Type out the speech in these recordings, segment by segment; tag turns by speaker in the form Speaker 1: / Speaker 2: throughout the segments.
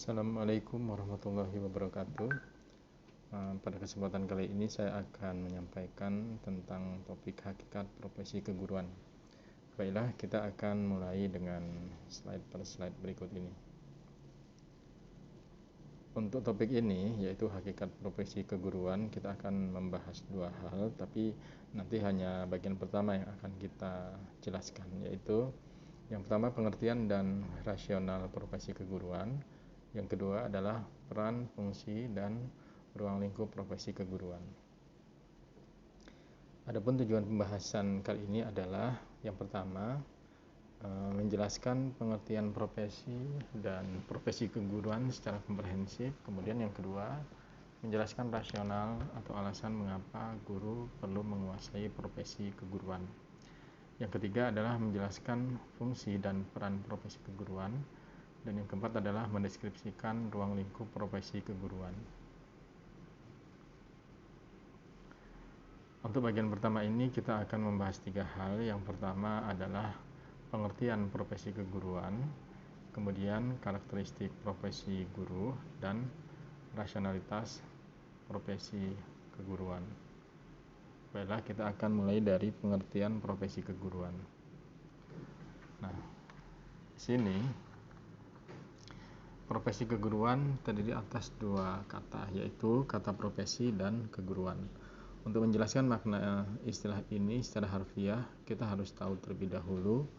Speaker 1: Assalamualaikum warahmatullahi wabarakatuh. Pada kesempatan kali ini saya akan menyampaikan tentang topik hakikat profesi keguruan. Baiklah, kita akan mulai dengan slide per slide berikut ini. Untuk topik ini, yaitu hakikat profesi keguruan, kita akan membahas dua hal, tapi nanti hanya bagian pertama yang akan kita jelaskan, yaitu yang pertama pengertian dan rasional profesi keguruan. Yang kedua adalah peran, fungsi, dan ruang lingkup profesi keguruan. Adapun tujuan pembahasan kali ini adalah yang pertama menjelaskan pengertian profesi dan profesi keguruan secara komprehensif. Kemudian yang kedua menjelaskan rasional atau alasan mengapa guru perlu menguasai profesi keguruan. Yang ketiga adalah menjelaskan fungsi dan peran profesi keguruan. Dan yang keempat adalah mendeskripsikan ruang lingkup profesi keguruan. Untuk bagian pertama ini kita akan membahas tiga hal. Yang pertama adalah pengertian profesi keguruan, kemudian karakteristik profesi guru, dan rasionalitas profesi keguruan. Baiklah, kita akan mulai dari pengertian profesi keguruan. Nah, di sini profesi keguruan terdiri atas dua kata, yaitu kata profesi dan keguruan. Untuk menjelaskan makna istilah ini secara harfiah, kita harus tahu terlebih dahulu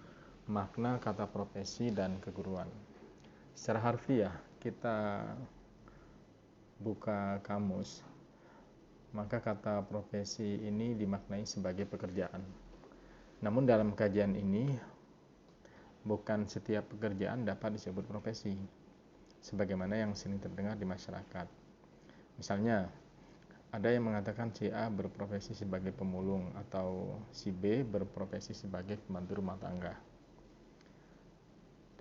Speaker 1: makna kata profesi dan keguruan. Secara harfiah, kita buka kamus, maka kata profesi ini dimaknai sebagai pekerjaan. Namun dalam kajian ini, bukan setiap pekerjaan dapat disebut profesi, sebagaimana yang sering terdengar di masyarakat. Misalnya, ada yang mengatakan si A berprofesi sebagai pemulung atau si B berprofesi sebagai pembantu rumah tangga.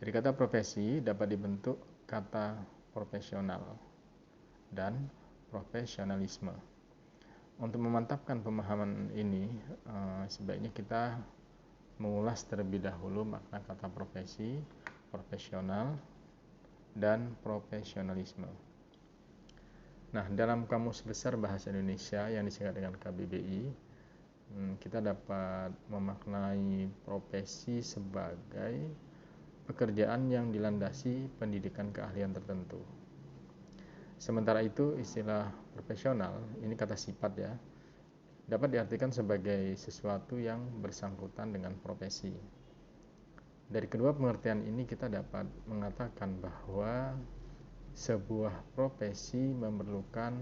Speaker 1: Dari kata profesi dapat dibentuk kata profesional dan profesionalisme. Untuk memantapkan pemahaman ini, sebaiknya kita mengulas terlebih dahulu makna kata profesi, profesional, dan profesionalisme. Nah, dalam Kamus Besar Bahasa Indonesia yang disingkat dengan KBBI, kita dapat memaknai profesi sebagai pekerjaan yang dilandasi pendidikan keahlian tertentu. Sementara itu, istilah profesional, ini kata sifat ya, dapat diartikan sebagai sesuatu yang bersangkutan dengan profesi. Dari kedua pengertian ini kita dapat mengatakan bahwa sebuah profesi memerlukan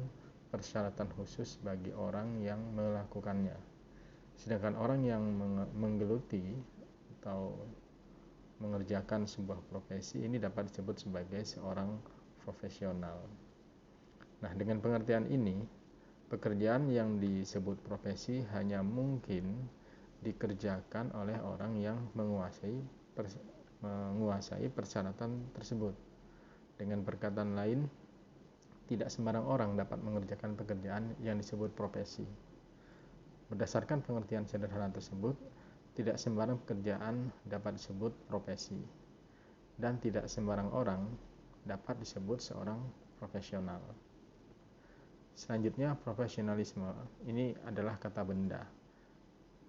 Speaker 1: persyaratan khusus bagi orang yang melakukannya. Sedangkan orang yang menggeluti atau mengerjakan sebuah profesi ini dapat disebut sebagai seorang profesional. Nah, dengan pengertian ini, pekerjaan yang disebut profesi hanya mungkin dikerjakan oleh orang yang menguasai persyaratan tersebut. Dengan perkataan lain, tidak sembarang orang dapat mengerjakan pekerjaan yang disebut profesi. Berdasarkan pengertian sederhana tersebut, tidak sembarang pekerjaan dapat disebut profesi, dan tidak sembarang orang dapat disebut seorang profesional. Selanjutnya, profesionalisme ini adalah kata benda.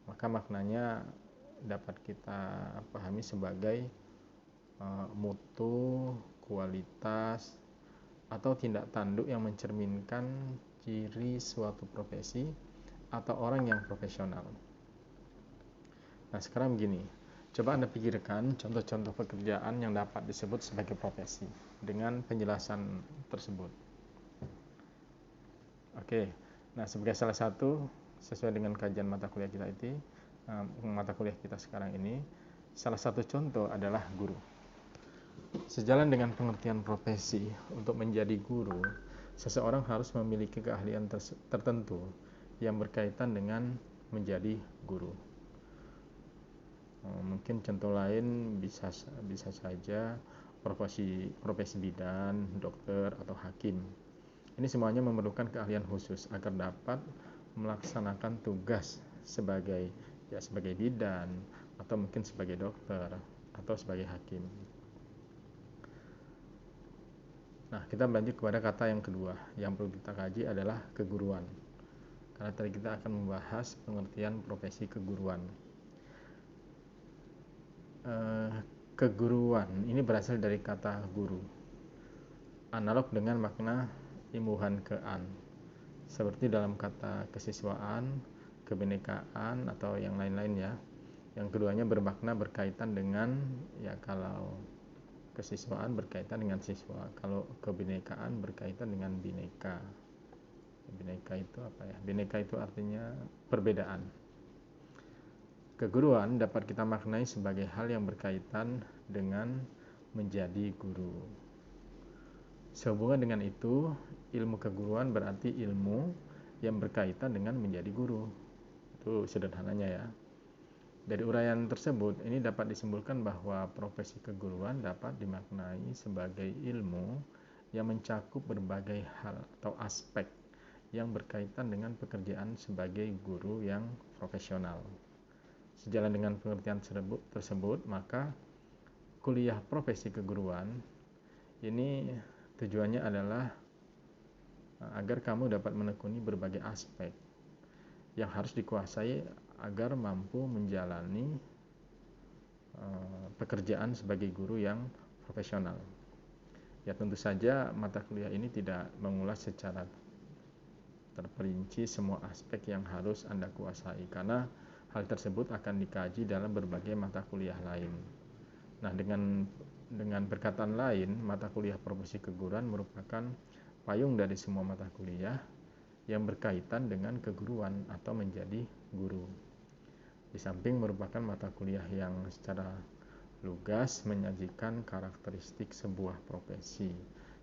Speaker 1: Maka maknanya dapat kita pahami sebagai mutu, kualitas, atau tindak tanduk yang mencerminkan ciri suatu profesi atau orang yang profesional. Nah, sekarang begini, coba Anda pikirkan contoh-contoh pekerjaan yang dapat disebut sebagai profesi dengan penjelasan tersebut. Oke, nah sebagai salah satu, sesuai dengan kajian mata kuliah kita sekarang ini, salah satu contoh adalah guru. Sejalan dengan pengertian profesi, untuk menjadi guru, seseorang harus memiliki keahlian tertentu yang berkaitan dengan menjadi guru. Mungkin contoh lain bisa saja profesi bidan, dokter, atau hakim. Ini semuanya memerlukan keahlian khusus agar dapat melaksanakan tugas sebagai bidan, atau mungkin sebagai dokter, atau sebagai hakim. Nah, kita lanjut kepada kata yang kedua. Yang perlu kita kaji adalah keguruan. Karena tadi kita akan membahas pengertian profesi keguruan. Keguruan ini berasal dari kata guru, analog dengan makna imbuhan ke-an, seperti dalam kata kesiswaan, kebinekaan, atau yang lain-lain ya. Yang keduanya bermakna berkaitan dengan, ya kalau kesiswaan berkaitan dengan siswa, kalau kebinekaan berkaitan dengan bineka. Bineka itu apa ya? Bineka itu artinya perbedaan. Keguruan dapat kita maknai sebagai hal yang berkaitan dengan menjadi guru. Sehubungan dengan itu, ilmu keguruan berarti ilmu yang berkaitan dengan menjadi guru. Itu sederhananya ya. Dari uraian tersebut, ini dapat disimpulkan bahwa profesi keguruan dapat dimaknai sebagai ilmu yang mencakup berbagai hal atau aspek yang berkaitan dengan pekerjaan sebagai guru yang profesional. Sejalan dengan pengertian tersebut, maka kuliah profesi keguruan ini tujuannya adalah agar kamu dapat menekuni berbagai aspek yang harus dikuasai agar mampu menjalani pekerjaan sebagai guru yang profesional. Ya tentu saja mata kuliah ini tidak mengulas secara terperinci semua aspek yang harus Anda kuasai, karena hal tersebut akan dikaji dalam berbagai mata kuliah lain. Nah, dengan perkataan lain, mata kuliah profesi keguruan merupakan payung dari semua mata kuliah yang berkaitan dengan keguruan atau menjadi guru. Di samping merupakan mata kuliah yang secara lugas menyajikan karakteristik sebuah profesi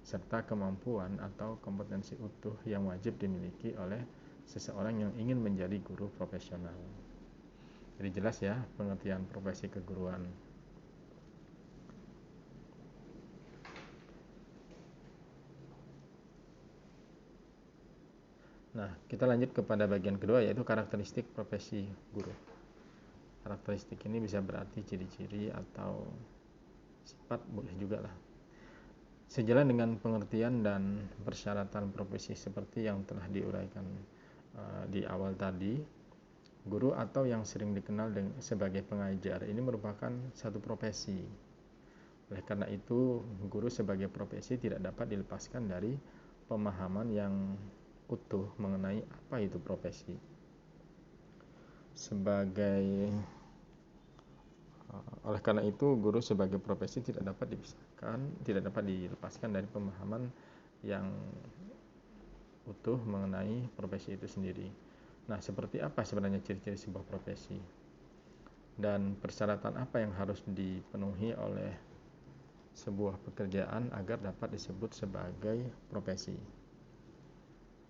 Speaker 1: serta kemampuan atau kompetensi utuh yang wajib dimiliki oleh seseorang yang ingin menjadi guru profesional. Jadi jelas ya pengertian profesi keguruan. Nah, kita lanjut kepada bagian kedua, yaitu karakteristik profesi guru. Karakteristik ini bisa berarti ciri-ciri atau sifat, boleh juga lah. Sejalan dengan pengertian dan persyaratan profesi seperti yang telah diuraikan di awal tadi, guru atau yang sering dikenal sebagai pengajar ini merupakan satu profesi. Oleh karena itu, guru sebagai profesi tidak dapat dilepaskan dari pemahaman yang utuh mengenai apa itu profesi. Oleh karena itu, guru sebagai profesi tidak dapat dilepaskan dari pemahaman yang utuh mengenai profesi itu sendiri. Nah, seperti apa sebenarnya ciri-ciri sebuah profesi? Dan persyaratan apa yang harus dipenuhi oleh sebuah pekerjaan agar dapat disebut sebagai profesi?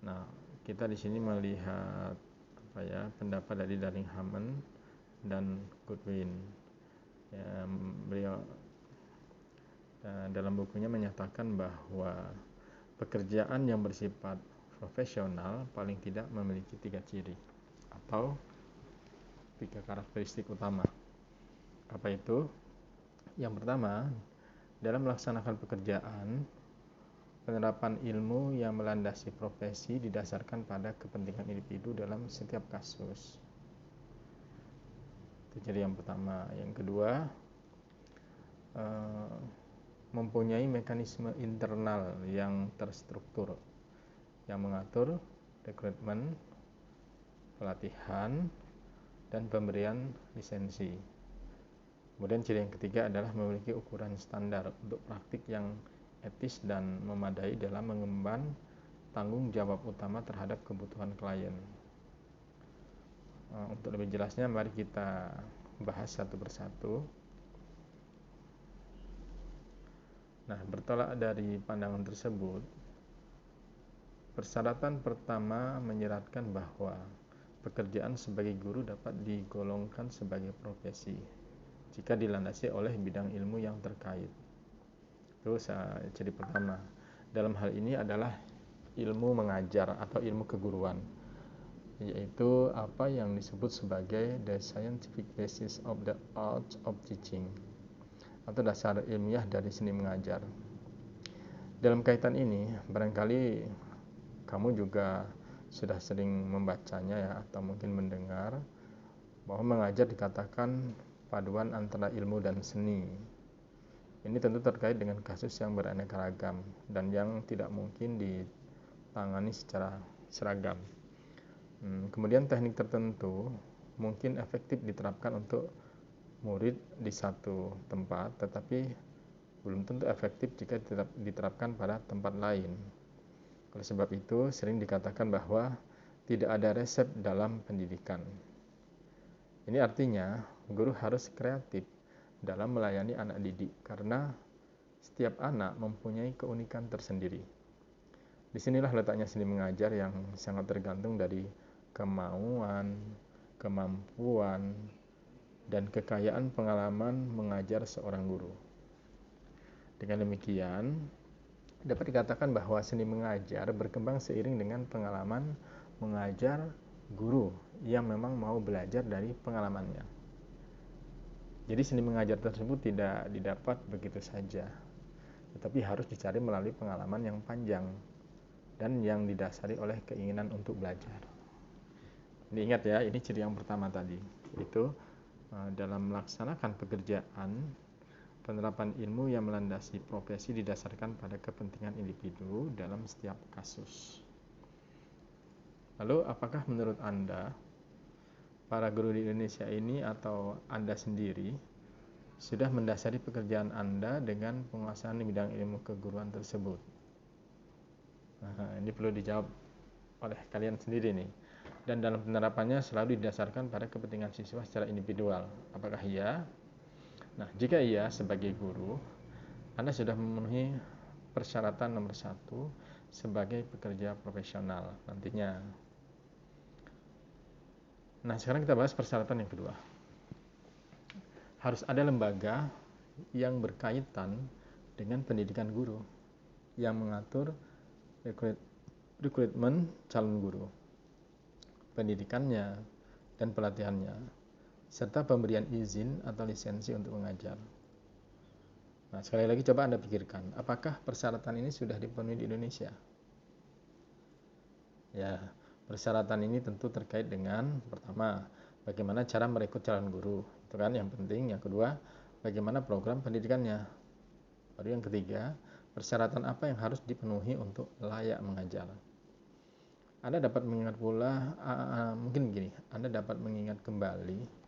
Speaker 1: Nah, kita di sini melihat pendapat dari Darling-Hammond dan Goodwin. Ya, beliau dalam bukunya menyatakan bahwa pekerjaan yang bersifat profesional paling tidak memiliki 3 ciri atau 3 karakteristik utama. Apa itu? Yang pertama, dalam melaksanakan pekerjaan, penerapan ilmu yang melandasi profesi didasarkan pada kepentingan individu dalam setiap kasus. Itu ciri yang pertama. Yang kedua, mempunyai mekanisme internal yang terstruktur yang mengatur rekrutmen, pelatihan, dan pemberian lisensi. Kemudian ciri yang ketiga adalah memiliki ukuran standar untuk praktik yang etis dan memadai dalam mengemban tanggung jawab utama terhadap kebutuhan klien. Untuk lebih jelasnya, mari kita bahas satu persatu. Nah, bertolak dari pandangan tersebut, persyaratan pertama menyeratkan bahwa pekerjaan sebagai guru dapat digolongkan sebagai profesi jika dilandasi oleh bidang ilmu yang terkait. Itu ciri pertama. Dalam hal ini adalah ilmu mengajar atau ilmu keguruan, yaitu apa yang disebut sebagai the scientific basis of the art of teaching, atau dasar ilmiah dari seni mengajar. Dalam kaitan ini, barangkali kamu juga sudah sering membacanya ya, atau mungkin mendengar bahwa mengajar dikatakan paduan antara ilmu dan seni. Ini tentu terkait dengan kasus yang beraneka ragam dan yang tidak mungkin ditangani secara seragam. Kemudian teknik tertentu mungkin efektif diterapkan untuk murid di satu tempat, tetapi belum tentu efektif jika diterapkan pada tempat lain. Oleh sebab itu, sering dikatakan bahwa tidak ada resep dalam pendidikan. Ini artinya, guru harus kreatif dalam melayani anak didik, karena setiap anak mempunyai keunikan tersendiri. Disinilah letaknya seni mengajar yang sangat tergantung dari kemauan, kemampuan, dan kekayaan pengalaman mengajar seorang guru. Dengan demikian, dapat dikatakan bahwa seni mengajar berkembang seiring dengan pengalaman mengajar guru yang memang mau belajar dari pengalamannya. Jadi seni mengajar tersebut tidak didapat begitu saja, tetapi harus dicari melalui pengalaman yang panjang dan yang didasari oleh keinginan untuk belajar. Ini ingat ya, ini ciri yang pertama tadi, yaitu dalam melaksanakan pekerjaan, penerapan ilmu yang melandasi profesi didasarkan pada kepentingan individu dalam setiap kasus. Lalu apakah menurut Anda, para guru di Indonesia ini atau Anda sendiri sudah mendasari pekerjaan Anda dengan penguasaan di bidang ilmu keguruan tersebut? Nah, ini perlu dijawab oleh kalian sendiri nih. Dan dalam penerapannya selalu didasarkan pada kepentingan siswa secara individual. Apakah iya? Nah, jika iya, sebagai guru, Anda sudah memenuhi persyaratan nomor 1 sebagai pekerja profesional nantinya. Nah, sekarang kita bahas persyaratan yang kedua. Harus ada lembaga yang berkaitan dengan pendidikan guru yang mengatur rekrutmen calon guru, pendidikannya, dan pelatihannya, serta pemberian izin atau lisensi untuk mengajar. Nah, sekali lagi coba Anda pikirkan, apakah persyaratan ini sudah dipenuhi di Indonesia? Ya, persyaratan ini tentu terkait dengan, pertama, bagaimana cara merekrut calon guru, itu kan yang penting. Yang kedua, bagaimana program pendidikannya. Baru yang ketiga, persyaratan apa yang harus dipenuhi untuk layak mengajar. Anda dapat mengingat pula, mungkin begini, Anda dapat mengingat kembali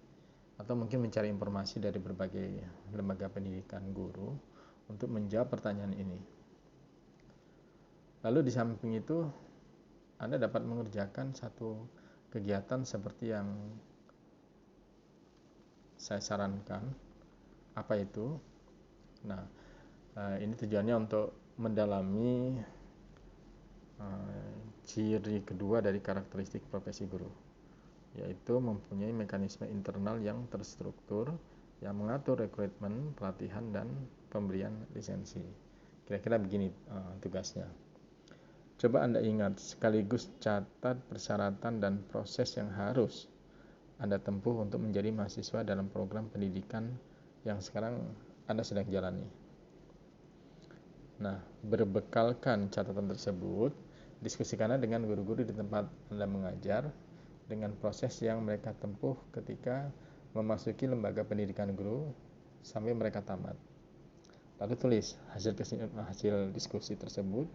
Speaker 1: atau mungkin mencari informasi dari berbagai lembaga pendidikan guru untuk menjawab pertanyaan ini. Lalu di samping itu, Anda dapat mengerjakan satu kegiatan seperti yang saya sarankan. Apa itu? Nah, ini tujuannya untuk mendalami ciri kedua dari karakteristik profesi guru, yaitu mempunyai mekanisme internal yang terstruktur yang mengatur rekrutmen, pelatihan, dan pemberian lisensi. Kira-kira begini tugasnya. Coba Anda ingat, sekaligus catat persyaratan dan proses yang harus Anda tempuh untuk menjadi mahasiswa dalam program pendidikan yang sekarang Anda sedang jalani. Nah, berbekalkan catatan tersebut, diskusikanlah dengan guru-guru di tempat Anda mengajar dengan proses yang mereka tempuh ketika memasuki lembaga pendidikan guru sampai mereka tamat. Lalu tulis hasil diskusi tersebut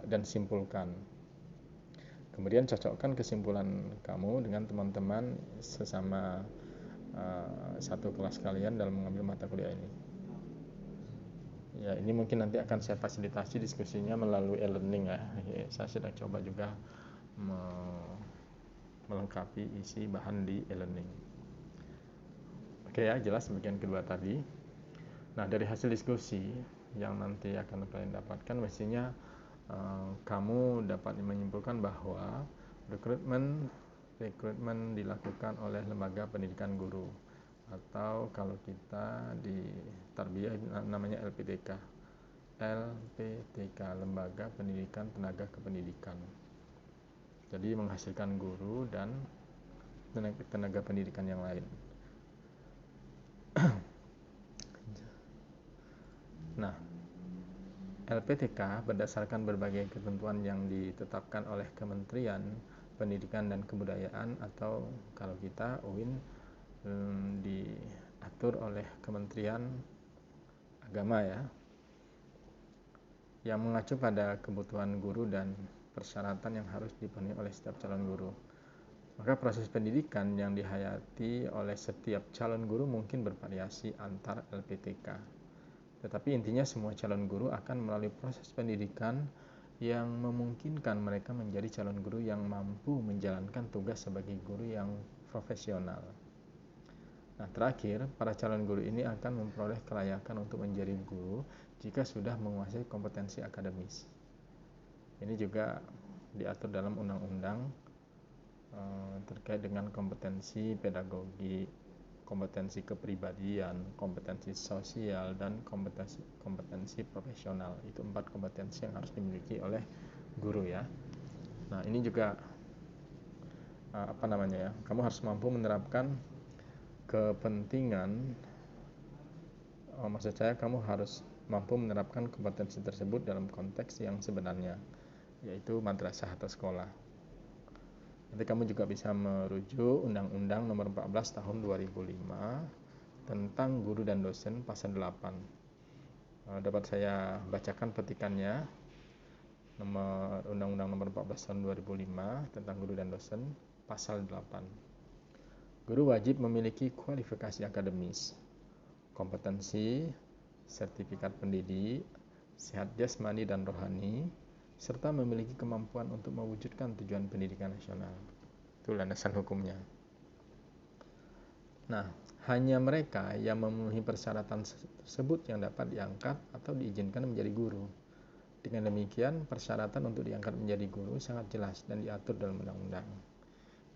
Speaker 1: dan simpulkan. Kemudian cocokkan kesimpulan kamu dengan teman-teman sesama satu kelas kalian dalam mengambil mata kuliah ini. Ya, ini mungkin nanti akan saya fasilitasi diskusinya melalui e-learning ya. Saya sedang coba juga melengkapi isi bahan di e-learning. Oke ya, jelas bagian kedua tadi. Nah, dari hasil diskusi yang nanti akan kalian dapatkan, mestinya kamu dapat menyimpulkan bahwa rekrutmen dilakukan oleh lembaga pendidikan guru, atau kalau kita di Tarbiyah namanya LPTK, Lembaga Pendidikan Tenaga Kependidikan. Jadi menghasilkan guru dan tenaga pendidikan yang lain. Nah, LPTK berdasarkan berbagai ketentuan yang ditetapkan oleh Kementerian Pendidikan dan Kebudayaan, atau kalau kita UIN diatur oleh Kementerian Agama ya, yang mengacu pada kebutuhan guru dan persyaratan yang harus dipenuhi oleh setiap calon guru. Maka proses pendidikan yang dihayati oleh setiap calon guru mungkin bervariasi antar LPTK. Tetapi intinya semua calon guru akan melalui proses pendidikan yang memungkinkan mereka menjadi calon guru yang mampu menjalankan tugas sebagai guru yang profesional. Nah, terakhir, para calon guru ini akan memperoleh kelayakan untuk menjadi guru jika sudah menguasai kompetensi akademis. Ini juga diatur dalam undang-undang terkait dengan kompetensi pedagogi, kompetensi kepribadian, kompetensi sosial, dan kompetensi profesional. Itu 4 kompetensi yang harus dimiliki oleh guru ya. Nah, ini juga kamu harus mampu menerapkan kepentingan, maksud saya kamu harus mampu menerapkan kompetensi tersebut dalam konteks yang sebenarnya, yaitu madrasah atau sekolah. Nanti kamu juga bisa merujuk Undang-Undang Nomor 14 Tahun 2005 tentang guru dan dosen pasal 8. Dapat saya bacakan petikannya. Undang-Undang Nomor 14 Tahun 2005 tentang guru dan dosen pasal 8. Guru wajib memiliki kualifikasi akademis, kompetensi, sertifikat pendidik, sehat jasmani dan rohani, serta memiliki kemampuan untuk mewujudkan tujuan pendidikan nasional. Itu landasan hukumnya. Nah, hanya mereka yang memenuhi persyaratan tersebut yang dapat diangkat atau diizinkan menjadi guru. Dengan demikian, persyaratan untuk diangkat menjadi guru sangat jelas dan diatur dalam undang-undang.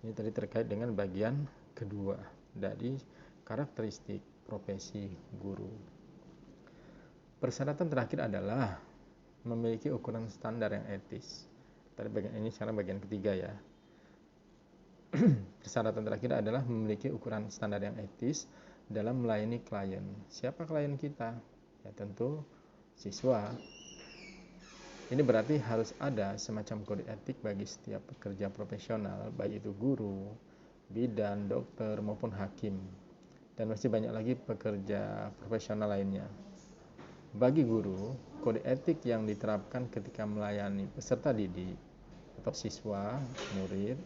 Speaker 1: Ini tadi terkait dengan bagian kedua dari karakteristik profesi guru. Persyaratan terakhir adalah memiliki ukuran standar yang etis. Tadi sekarang bagian ketiga ya. Persyaratan terakhir adalah memiliki ukuran standar yang etis dalam melayani klien. Siapa klien kita? Ya tentu siswa. Ini berarti harus ada semacam kode etik bagi setiap pekerja profesional, baik itu guru, bidan, dokter, maupun hakim. Dan masih banyak lagi pekerja profesional lainnya. Bagi guru, kode etik yang diterapkan ketika melayani peserta didik atau siswa, murid,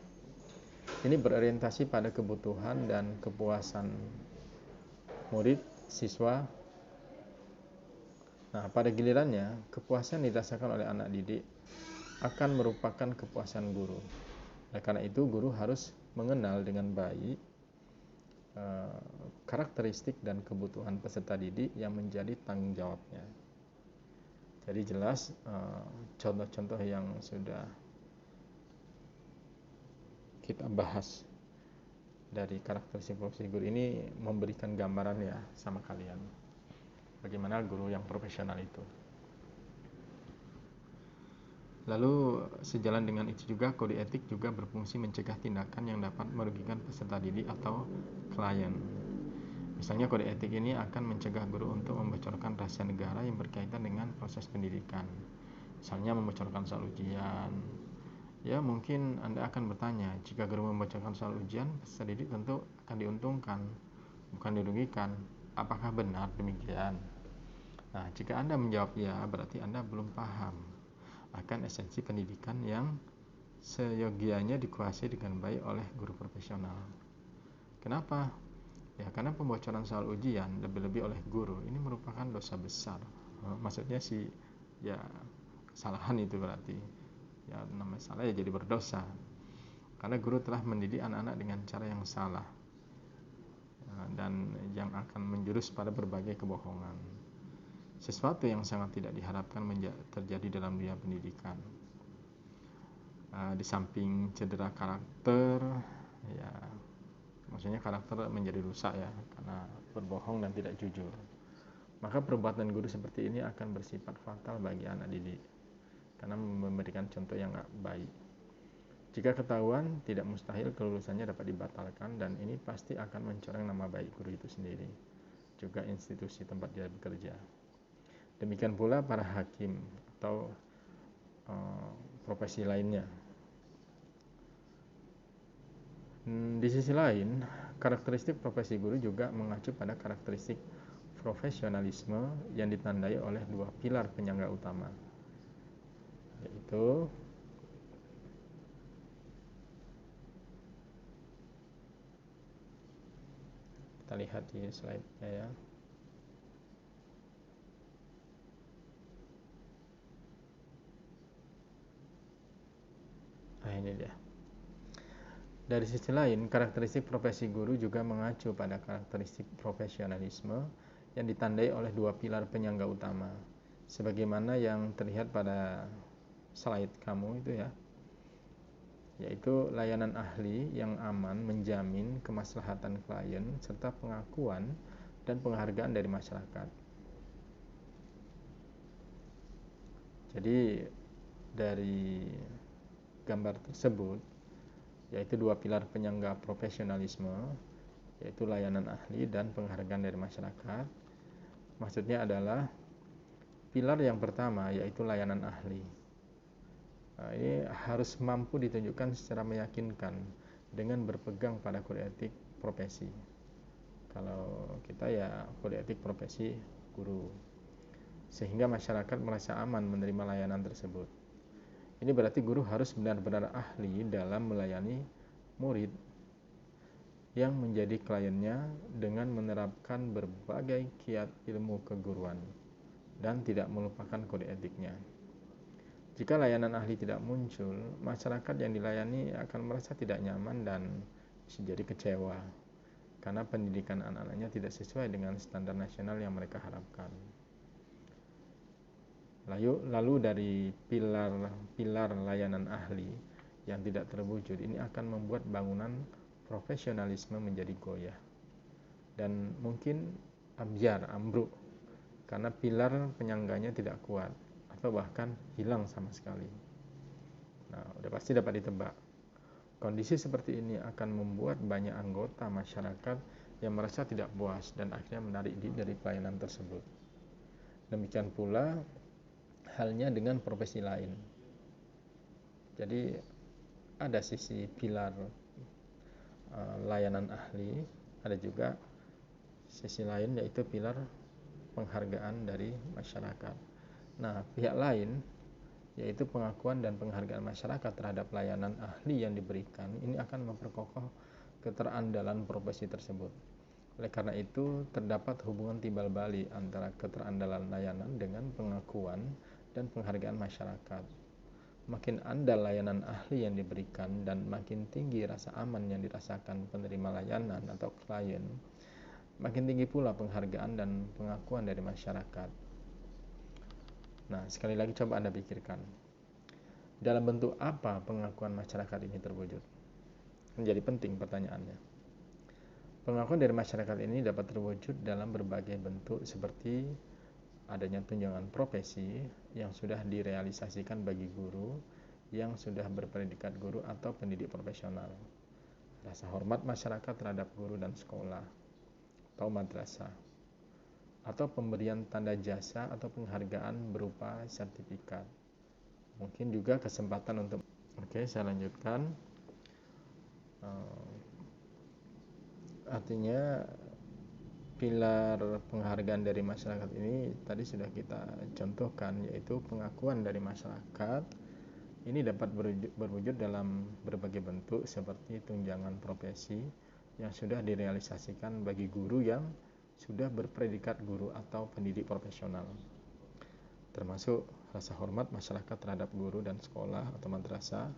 Speaker 1: ini berorientasi pada kebutuhan dan kepuasan murid, siswa. Nah, pada gilirannya, kepuasan dirasakan oleh anak didik akan merupakan kepuasan guru. Nah, karena itu, guru harus mengenal dengan baik karakteristik dan kebutuhan peserta didik yang menjadi tanggung jawabnya. Jadi jelas contoh-contoh yang sudah kita bahas dari karakteristik profesi guru ini memberikan gambaran ya sama kalian bagaimana guru yang profesional itu. Lalu sejalan dengan itu juga kode etik juga berfungsi mencegah tindakan yang dapat merugikan peserta didik atau klien. Misalnya kode etik ini akan mencegah guru untuk membocorkan rahasia negara yang berkaitan dengan proses pendidikan. Misalnya membocorkan soal ujian. Ya mungkin Anda akan bertanya, jika guru membocorkan soal ujian, peserta didik tentu akan diuntungkan, bukan dirugikan. Apakah benar demikian? Nah, jika Anda menjawab ya, berarti Anda belum paham akan esensi pendidikan yang seyogianya dikuasai dengan baik oleh guru profesional. Kenapa? Ya, karena pembocoran soal ujian lebih-lebih oleh guru ini merupakan dosa besar. Maksudnya sih ya kesalahan itu berarti. Ya namanya salah ya jadi berdosa. Karena guru telah mendidik anak-anak dengan cara yang salah. Dan yang akan menjurus pada berbagai kebohongan. Sesuatu yang sangat tidak diharapkan terjadi dalam dunia pendidikan. Di samping cedera karakter, ya maksudnya karakter menjadi rusak ya karena berbohong dan tidak jujur. Maka perbuatan guru seperti ini akan bersifat fatal bagi anak didik karena memberikan contoh yang tidak baik. Jika ketahuan, tidak mustahil kelulusannya dapat dibatalkan dan ini pasti akan mencoreng nama baik guru itu sendiri, juga institusi tempat dia bekerja. Demikian pula para hakim. atau profesi lainnya. Di sisi lain, karakteristik profesi guru juga mengacu pada karakteristik profesionalisme yang ditandai oleh dua pilar penyangga utama, yaitu kita lihat di slide-nya ya. Nah, ini dia. Dari sisi lain, karakteristik profesi guru juga mengacu pada karakteristik profesionalisme yang ditandai oleh dua pilar penyangga utama, sebagaimana yang terlihat pada slide kamu itu ya, yaitu layanan ahli yang aman menjamin kemaslahatan klien serta pengakuan dan penghargaan dari masyarakat. Jadi dari gambar tersebut, yaitu dua pilar penyangga profesionalisme, yaitu layanan ahli dan penghargaan dari masyarakat. Maksudnya adalah pilar yang pertama yaitu layanan ahli. Nah, ini harus mampu ditunjukkan secara meyakinkan dengan berpegang pada kode etik profesi. Kalau kita ya kode etik profesi guru, sehingga masyarakat merasa aman menerima layanan tersebut. Ini berarti guru harus benar-benar ahli dalam melayani murid yang menjadi kliennya dengan menerapkan berbagai kiat ilmu keguruan dan tidak melupakan kode etiknya. Jika layanan ahli tidak muncul, masyarakat yang dilayani akan merasa tidak nyaman dan bisa jadi kecewa karena pendidikan anak-anaknya tidak sesuai dengan standar nasional yang mereka harapkan. Lalu dari pilar layanan ahli yang tidak terwujud ini akan membuat bangunan profesionalisme menjadi goyah dan mungkin ambruk karena pilar penyangganya tidak kuat atau bahkan hilang sama sekali. Nah, udah pasti dapat ditebak. Kondisi seperti ini akan membuat banyak anggota masyarakat yang merasa tidak puas dan akhirnya menarik diri dari pelayanan tersebut. Demikian pula halnya dengan profesi lain. Jadi ada sisi pilar layanan ahli, ada juga sisi lain yaitu pilar penghargaan dari masyarakat. Nah, pihak lain yaitu pengakuan dan penghargaan masyarakat terhadap layanan ahli yang diberikan ini akan memperkokoh keterandalan profesi tersebut. Oleh karena itu, terdapat hubungan timbal balik antara keterandalan layanan dengan pengakuan dan penghargaan masyarakat. Makin andal layanan ahli yang diberikan dan makin tinggi rasa aman yang dirasakan penerima layanan atau klien, makin tinggi pula penghargaan dan pengakuan dari masyarakat. Nah, sekali lagi coba Anda pikirkan, dalam bentuk apa pengakuan masyarakat ini terwujud? Menjadi penting pertanyaannya. Pengakuan dari masyarakat ini dapat terwujud dalam berbagai bentuk seperti adanya tunjangan profesi yang sudah direalisasikan bagi guru yang sudah berpredikat guru atau pendidik profesional, rasa hormat masyarakat terhadap guru dan sekolah atau madrasah, atau pemberian tanda jasa atau penghargaan berupa sertifikat. Mungkin juga kesempatan untuk saya lanjutkan. Artinya pilar penghargaan dari masyarakat ini tadi sudah kita contohkan, yaitu pengakuan dari masyarakat. Ini dapat berwujud dalam berbagai bentuk seperti tunjangan profesi yang sudah direalisasikan bagi guru yang sudah berpredikat guru atau pendidik profesional, termasuk rasa hormat masyarakat terhadap guru dan sekolah atau madrasah,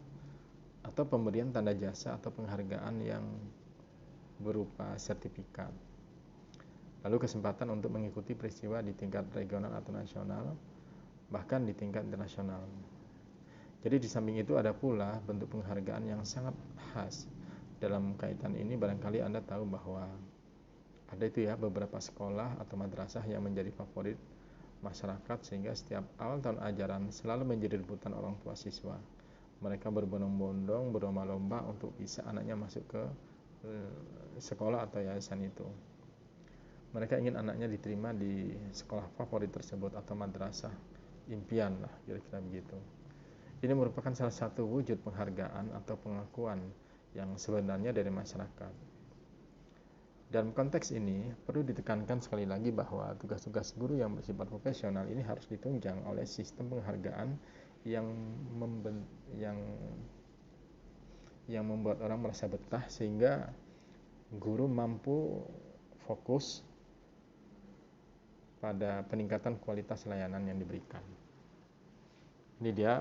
Speaker 1: atau pemberian tanda jasa atau penghargaan yang berupa sertifikat. Lalu kesempatan untuk mengikuti peristiwa di tingkat regional atau nasional, bahkan di tingkat internasional. Jadi di samping itu ada pula bentuk penghargaan yang sangat khas. Dalam kaitan ini barangkali Anda tahu bahwa ada itu ya beberapa sekolah atau madrasah yang menjadi favorit masyarakat sehingga setiap awal tahun ajaran selalu menjadi rebutan orang tua siswa. Mereka berbondong-bondong, berlomba-lomba untuk bisa anaknya masuk ke sekolah atau yayasan itu. Mereka ingin anaknya diterima di sekolah favorit tersebut atau madrasah impian lah, kira-kira begitu. Ini merupakan salah satu wujud penghargaan atau pengakuan yang sebenarnya dari masyarakat. Dalam konteks ini, perlu ditekankan sekali lagi bahwa tugas-tugas guru yang bersifat profesional ini harus ditunjang oleh sistem penghargaan yang membuat orang merasa betah, sehingga guru mampu fokus pada peningkatan kualitas layanan yang diberikan. Ini dia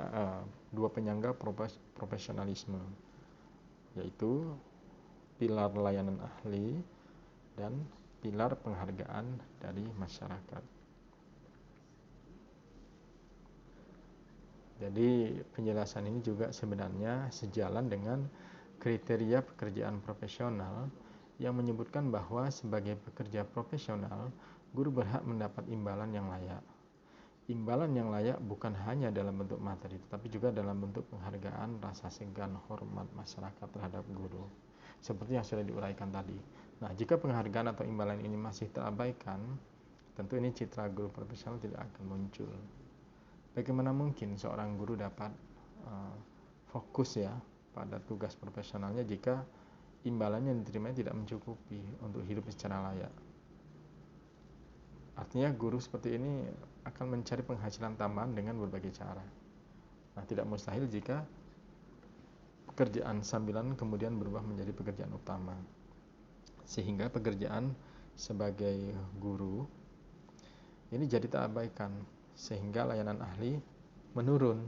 Speaker 1: dua penyangga profesionalisme, yaitu pilar layanan ahli dan pilar penghargaan dari masyarakat. Jadi penjelasan ini juga sebenarnya sejalan dengan kriteria pekerjaan profesional yang menyebutkan bahwa sebagai pekerja profesional, guru berhak mendapat imbalan yang layak. Imbalan yang layak bukan hanya dalam bentuk materi, tetapi juga dalam bentuk penghargaan, rasa segan, hormat masyarakat terhadap guru, seperti yang sudah diuraikan tadi. Nah, jika penghargaan atau imbalan ini masih terabaikan, tentu ini citra guru profesional tidak akan muncul. Bagaimana mungkin seorang guru dapat fokus ya pada tugas profesionalnya jika imbalannya yang diterima tidak mencukupi untuk hidup secara layak? Artinya guru seperti ini akan mencari penghasilan tambahan dengan berbagai cara. Nah, tidak mustahil jika pekerjaan sambilan kemudian berubah menjadi pekerjaan utama, sehingga pekerjaan sebagai guru ini jadi terabaikan, sehingga layanan ahli menurun.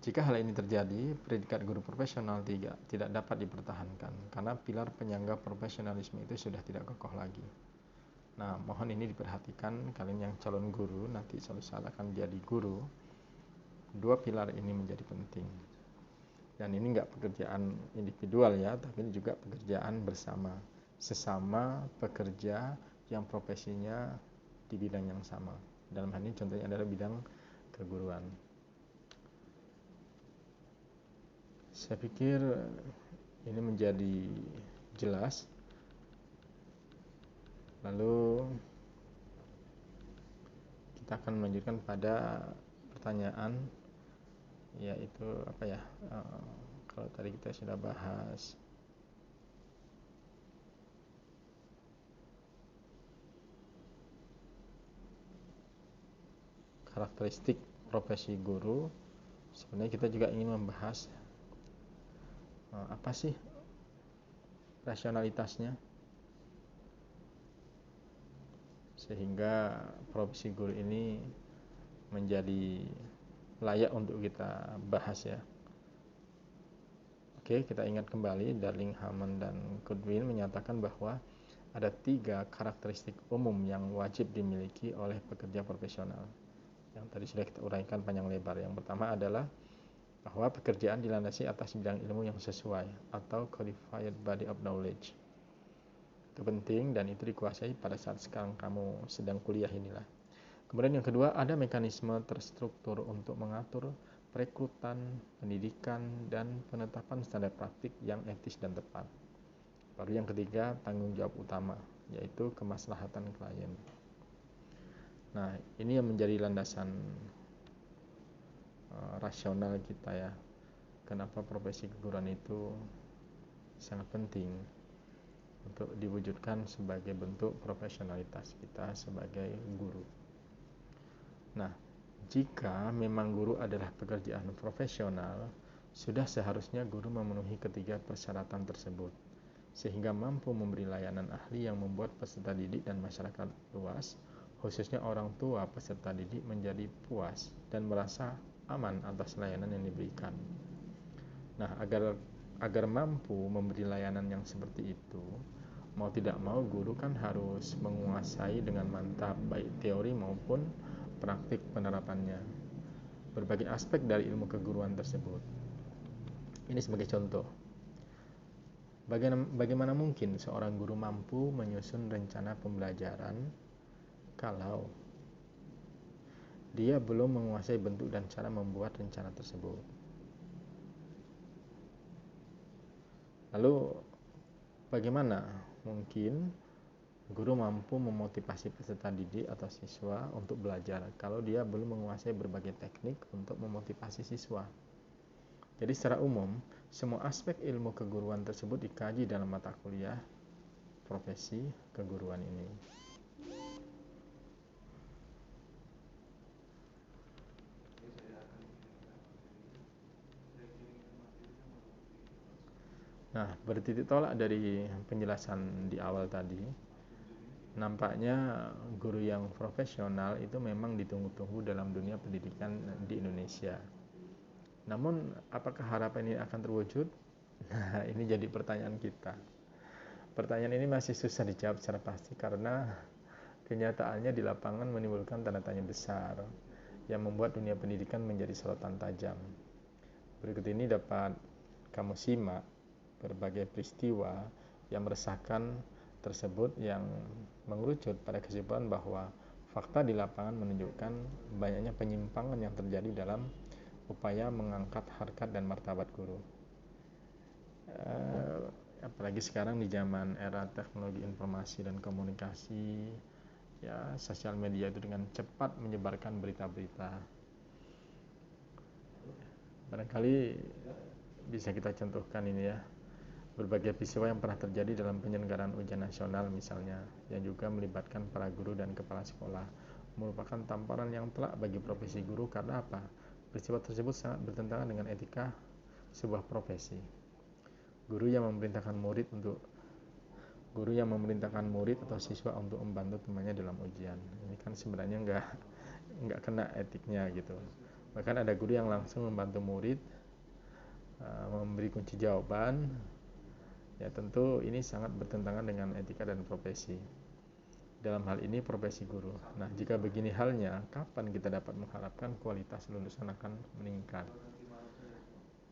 Speaker 1: Jika hal ini terjadi, predikat guru profesional tidak dapat dipertahankan karena pilar penyangga profesionalisme itu sudah tidak kokoh lagi. Nah, mohon ini diperhatikan kalian yang calon guru nanti suatu saat akan jadi guru. Dua pilar ini menjadi penting. Dan ini enggak pekerjaan individual ya, tapi ini juga pekerjaan bersama, sesama pekerja yang profesinya di bidang yang sama. Dalam hal ini contohnya adalah bidang keguruan. Saya pikir ini menjadi jelas. Lalu kita akan melanjutkan pada pertanyaan, yaitu apa ya? Kalau tadi kita sudah bahas karakteristik profesi guru, sebenarnya kita juga ingin membahas apa sih rasionalitasnya, sehingga profesi guru ini menjadi layak untuk kita bahas ya. Oke, kita ingat kembali Darling, Hammond, dan Goodwin menyatakan bahwa ada 3 karakteristik umum yang wajib dimiliki oleh pekerja profesional, yang tadi sudah kita uraikan panjang lebar. Yang pertama adalah bahwa pekerjaan dilandasi atas bidang ilmu yang sesuai atau qualified body of knowledge. Itu penting dan itu dikuasai pada saat sekarang kamu sedang kuliah inilah. Kemudian yang kedua, ada mekanisme terstruktur untuk mengatur perekrutan, pendidikan, dan penetapan standar praktik yang etis dan tepat. Baru yang ketiga, tanggung jawab utama, yaitu kemaslahatan klien. Nah, ini yang menjadi landasan rasional kita ya. Kenapa profesi keguruan itu sangat penting untuk diwujudkan sebagai bentuk profesionalitas kita sebagai guru. Nah, jika memang guru adalah pekerjaan profesional, sudah seharusnya guru memenuhi ketiga persyaratan tersebut, sehingga mampu memberi layanan ahli yang membuat peserta didik dan masyarakat luas, khususnya orang tua peserta didik, menjadi puas dan merasa aman atas layanan yang diberikan. Nah, agar mampu memberi layanan yang seperti itu, mau tidak mau guru kan harus menguasai dengan mantap baik teori maupun praktik penerapannya berbagai aspek dari ilmu keguruan tersebut. Ini sebagai contoh. Bagaimana mungkin seorang guru mampu menyusun rencana pembelajaran kalau dia belum menguasai bentuk dan cara membuat rencana tersebut? Lalu bagaimana mungkin Guru mampu memotivasi peserta didik atau siswa untuk belajar kalau dia belum menguasai berbagai teknik untuk memotivasi siswa. Jadi secara umum, semua aspek ilmu keguruan tersebut dikaji dalam mata kuliah profesi keguruan ini. Nah, bertitik tolak dari penjelasan di awal tadi, nampaknya guru yang profesional itu memang ditunggu-tunggu dalam dunia pendidikan di Indonesia. Namun, apakah harapan ini akan terwujud? Nah, ini jadi pertanyaan kita. Pertanyaan ini masih susah dijawab secara pasti karena kenyataannya di lapangan menimbulkan tanda tanya besar yang membuat dunia pendidikan menjadi sorotan tajam. Berikut ini dapat kamu simak berbagai peristiwa yang meresahkan tersebut yang mengerucut pada kesimpulan bahwa fakta di lapangan menunjukkan banyaknya penyimpangan yang terjadi dalam upaya mengangkat harkat dan martabat guru. Apalagi sekarang di zaman era teknologi informasi dan komunikasi, ya sosial media itu dengan cepat menyebarkan berita-berita. Barangkali bisa kita contohkan ini ya, berbagai peristiwa yang pernah terjadi dalam penyelenggaraan ujian nasional misalnya, yang juga melibatkan para guru dan kepala sekolah, merupakan tamparan yang telak bagi profesi guru. Karena apa? Peristiwa tersebut sangat bertentangan dengan etika sebuah profesi. Guru yang memerintahkan murid atau siswa untuk membantu temannya dalam ujian, ini kan sebenarnya nggak kena etiknya gitu. Bahkan ada guru yang langsung membantu murid memberi kunci jawaban. Ya tentu ini sangat bertentangan dengan etika dan profesi. Dalam hal ini profesi guru. Nah, jika begini halnya, kapan kita dapat mengharapkan kualitas lulusan akan meningkat?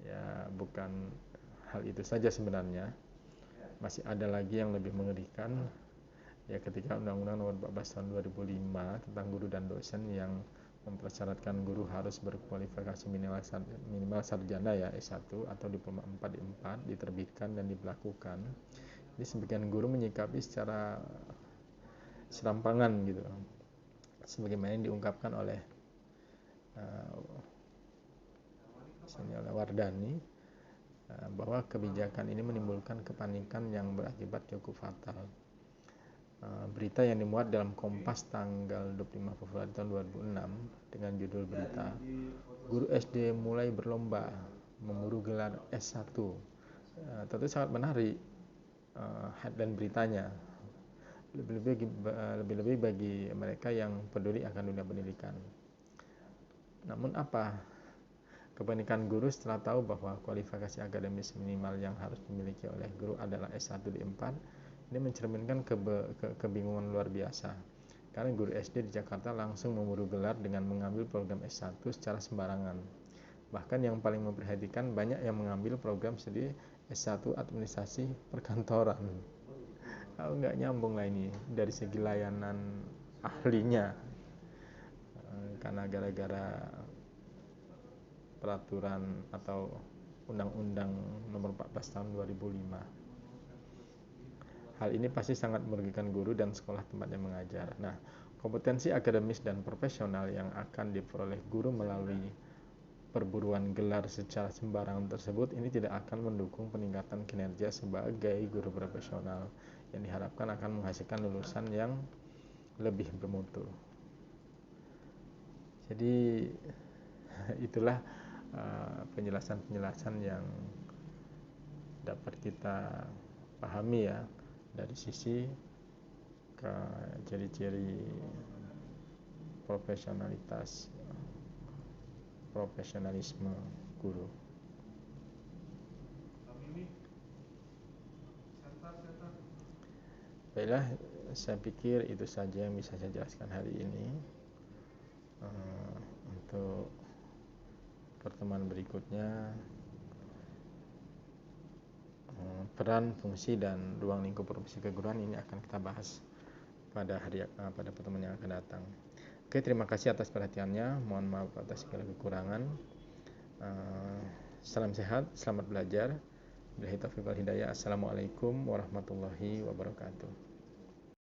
Speaker 1: Ya, bukan hal itu saja sebenarnya. Masih ada lagi yang lebih mengerikan, ya ketika Undang-Undang Nomor 14 Tahun 2005 tentang guru dan dosen yang mempersyaratkan guru harus berkualifikasi minimal sarjana ya S1 atau diploma 4 di 4 diterbitkan dan diberlakukan. Jadi sebagian guru menyikapi secara serampangan gitu, sebagaimana yang diungkapkan oleh Wardani, bahwa kebijakan ini menimbulkan kepanikan yang berakibat cukup fatal. Berita yang dimuat dalam Kompas tanggal 25 Februari tahun 2006 dengan judul berita "Guru SD mulai berlomba memburu gelar S1", tentu sangat menarik headline beritanya, lebih-lebih bagi mereka yang peduli akan dunia pendidikan. Namun apa kepanikan guru setelah tahu bahwa kualifikasi akademis minimal yang harus dimiliki oleh guru adalah S1 di 4? Ini mencerminkan kebingungan luar biasa, karena guru SD di Jakarta langsung memburu gelar dengan mengambil program S1 secara sembarangan. Bahkan yang paling memperhatikan, banyak yang mengambil program studi S1 administrasi perkantoran. Nggak nyambung lah ini dari segi layanan ahlinya, karena gara-gara peraturan atau Undang-Undang Nomor 14 Tahun 2005. Hal ini pasti sangat merugikan guru dan sekolah tempatnya mengajar. Nah, kompetensi akademis dan profesional yang akan diperoleh guru melalui perburuan gelar secara sembarangan tersebut ini tidak akan mendukung peningkatan kinerja sebagai guru profesional yang diharapkan akan menghasilkan lulusan yang lebih bermutu. Jadi itulah penjelasan-penjelasan yang dapat kita pahami ya dari sisi ke ciri-ciri profesionalisme guru. Baiklah, saya pikir itu saja yang bisa saya jelaskan hari ini. Untuk pertemuan berikutnya, peran, fungsi, dan ruang lingkup profesi keguruan ini akan kita bahas pada pertemuan yang akan datang. Oke, terima kasih atas perhatiannya. Mohon maaf atas segala kekurangan. Salam sehat, selamat belajar. Billahi taufiq wal hidayah. Assalamualaikum warahmatullahi wabarakatuh.